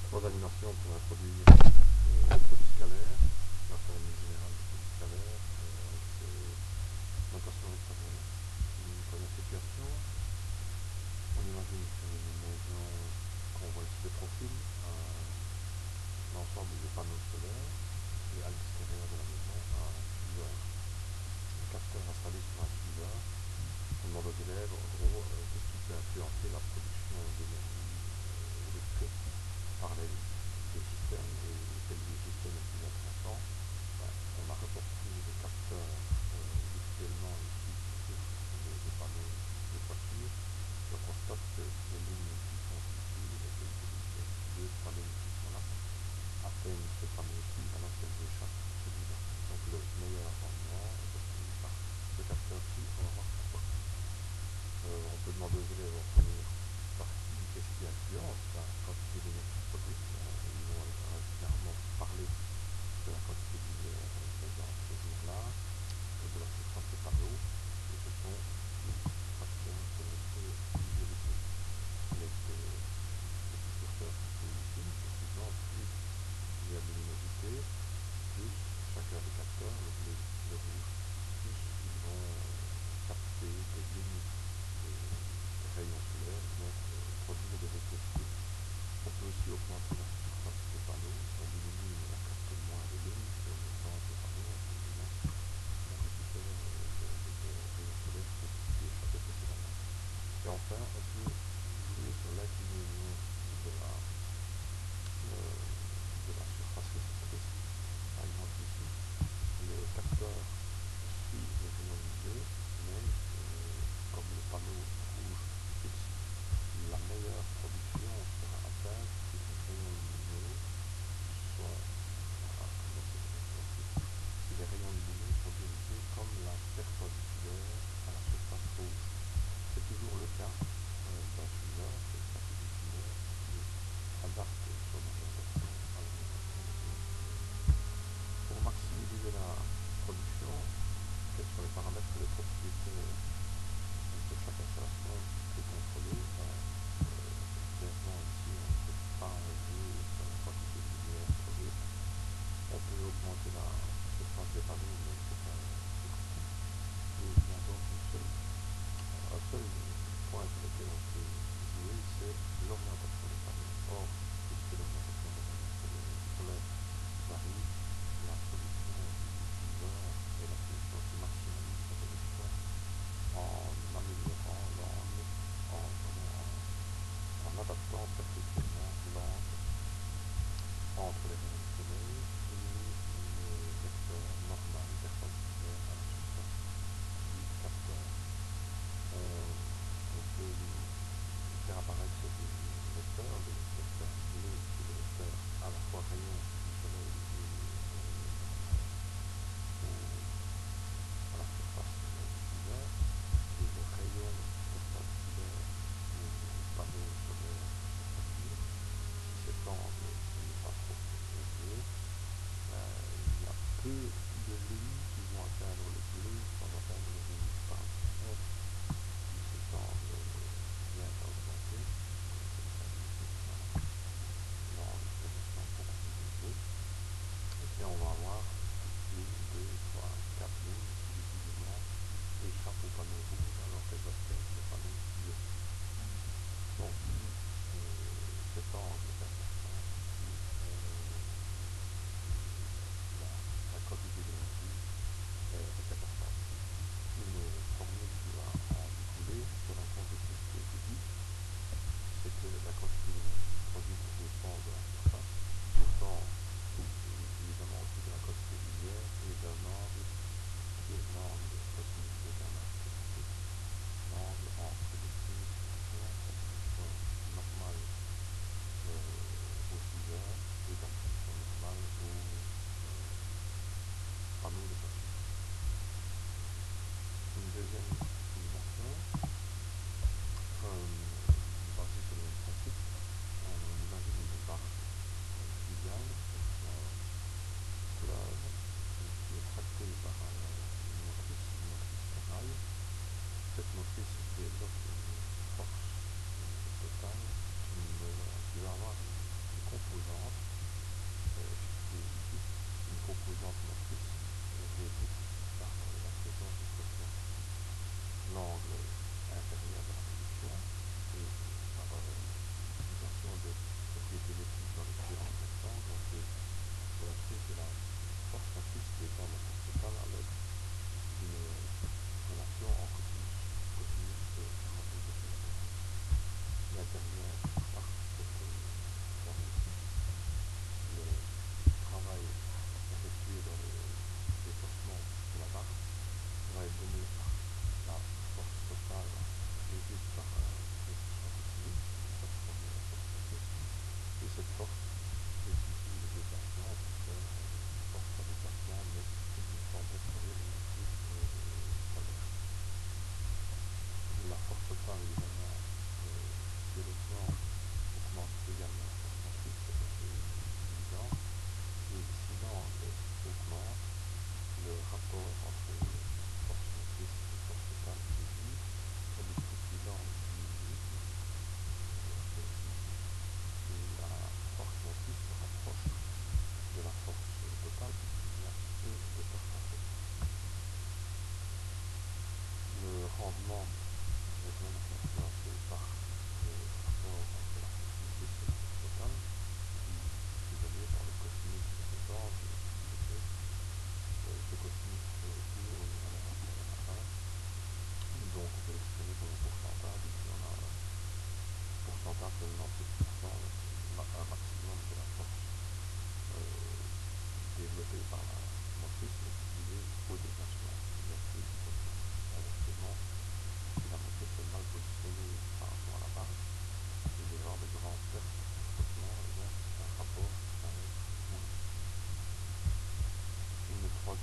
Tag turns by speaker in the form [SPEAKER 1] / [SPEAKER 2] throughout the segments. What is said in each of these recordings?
[SPEAKER 1] trois animations pour introduire le produit scalaire, la formule générale du produit scalaire, avec ses notations vectorielles. Une première situation, on imagine sur une maison qu'on voit ici le profil, l'ensemble des panneaux solaires, et à l'extérieur de la maison, un diffuseur. Un capteur installé sur un diffuseur. On demande aux élèves, en gros, qu'est-ce qui peut influencer la production d'énergie électrique par les deux systèmes et lequel des systèmes est le plus intéressant. Ben, on a reporté le capteur virtuellement ici sur les panneaux de toiture. Et on constate que les lignes qui sont ici, les deux, trois lignes qui sont là, atteignent ce panneau-ci alors qu'elles échappent celui-là. Donc le meilleur rendement est obtenu par ce capteur-ci. On va voir pourquoi. On peut demander aux élèves en première partie qu'est-ce qui influence la quantité d'énergie produite. Ils vont clairement parler de la quantité de lumière présente ce jour-là, de la surface des panneaux, et ce sont des facteurs connectés visualisés. Les petits curseurs qui se trouvent ici, effectivement, plus il y a de luminosité, plus chacun des capteurs, le bleu, le rouge, plus ils vont capter des lignes des rayons solaires, donc produire des effets spot. On peut aussi augmenter la surface des panneaux. Si on diminue, on capte moins de lignes. Si on augmente les panneaux, évidemment, on récupère des rayons solaires qui échappaient précédemment. Et enfin, on peut jouer sur l'inclinaison de la surface réceptrice. Par exemple ici, le capteur suit les rayons lumineux, mais comme le panneau rouge fixe, la meilleure production sera atteinte si les rayons lumineux sont, voilà, dans cette situation-ci, si les rayons lumineux sont dirigés comme la perpendiculaire à la surface rouge. C'est toujours le cas d'un suiveur, c'est le cas du diffuseur qui adapte son orientation à l'orientation des rayons solaires. Pour maximiser la production, quels sont les paramètres et les propriétés de chaque installation qui est contrôlée? Clairement ici on ne peut pas jouer sur la quantité de lumière produite. On peut augmenter la surface des panneaux, mais c'est un surcoût. Et il y a donc un seul point sur lequel on peut jouer, c'est l'orientation des panneaux. Or, puisque l'orientation des panneaux solaires varie, la solution du diffuseur est la solution qui maximalise la production en améliorant l'angle, en adaptant perpétuellement l'angle entre les rayons du soleil et le vecteur normal perpendiculaire à la surface du capteur. On peut faire apparaître ces deux vecteurs, le vecteur bleu qui est le vecteur à la fois rayon du soleil et à la surface du diffuseur, et le rayon perpendiculaire au panneau solaire de toiture. Si cet angle n'est pas trop élevé, il y a peu de lignes qui vont atteindre le bleu sans atteindre le rouge. Par contre, si cet angle vient à augmenter, comme c'est le cas ici, voilà, l'angle est maintenant beaucoup plus élevé.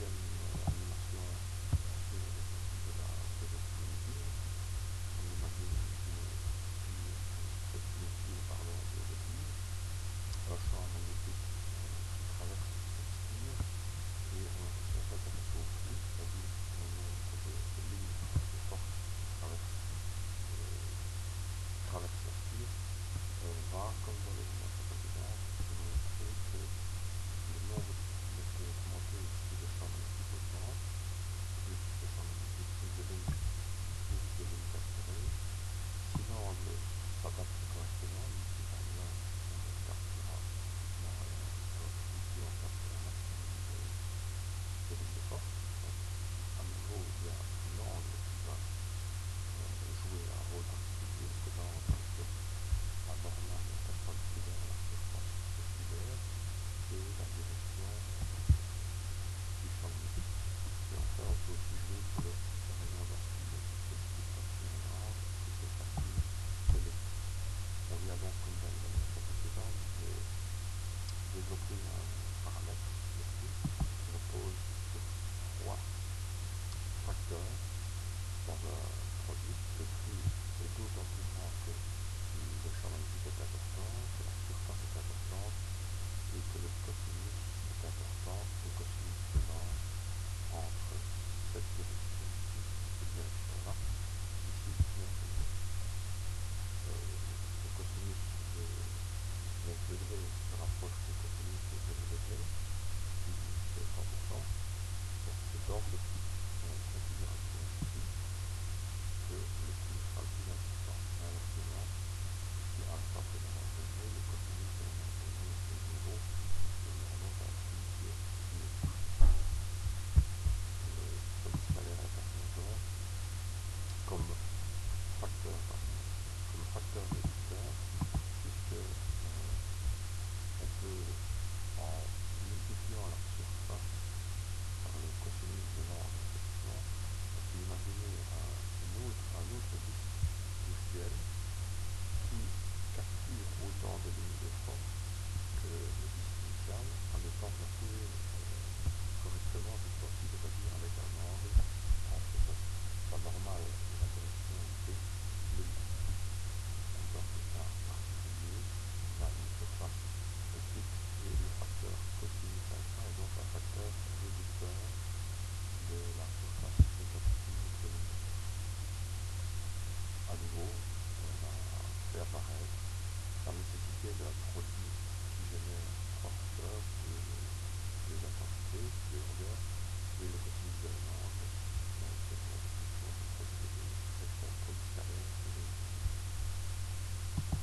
[SPEAKER 1] deuxième animation assez de la projection cognitive. On imagine une spire pardon, de tige, un champ magnétique qui traverse cette spire et on s'intéresse au flux, c'est-à-dire au nombre de lignes de force qui traversent la spire, va, comme dans l'animation précédente, nous montrer que le nombre de centimètres peut augmenter si le champ magnétique augmente, plus le champ magnétique, plus de lignes capturées. Si l'angle s'adapte correctement, ici par exemple on capturera pratiquement rien, alors ici on capture un maximum de lignes de force. Donc à nouveau il y a l'angle qui va jouer un rôle particulier, c'est l'angle dans lequel la normale perpendiculaire à la surface circulaire et la direction du champ magnétique. Et enfin, on peut aussi jouer sur le rayon de la spire, puisque plus la spire est grande, plus c'est facile de l'être. On vient donc, comme dans l'animation précédente, de développer un paramètre, le flux, qui repose sur trois facteurs dans un produit. Le flux est d'autant plus grand que le champ magnétique est important, que la surface est importante et que le cosinus est important, le cosinus se lance entre cette direction ici et cette direction-là. Ici, le cosinus de 9 degrés se rapproche du cosinus de 0 degré, ici c'est 100%, donc c'est d'ordre de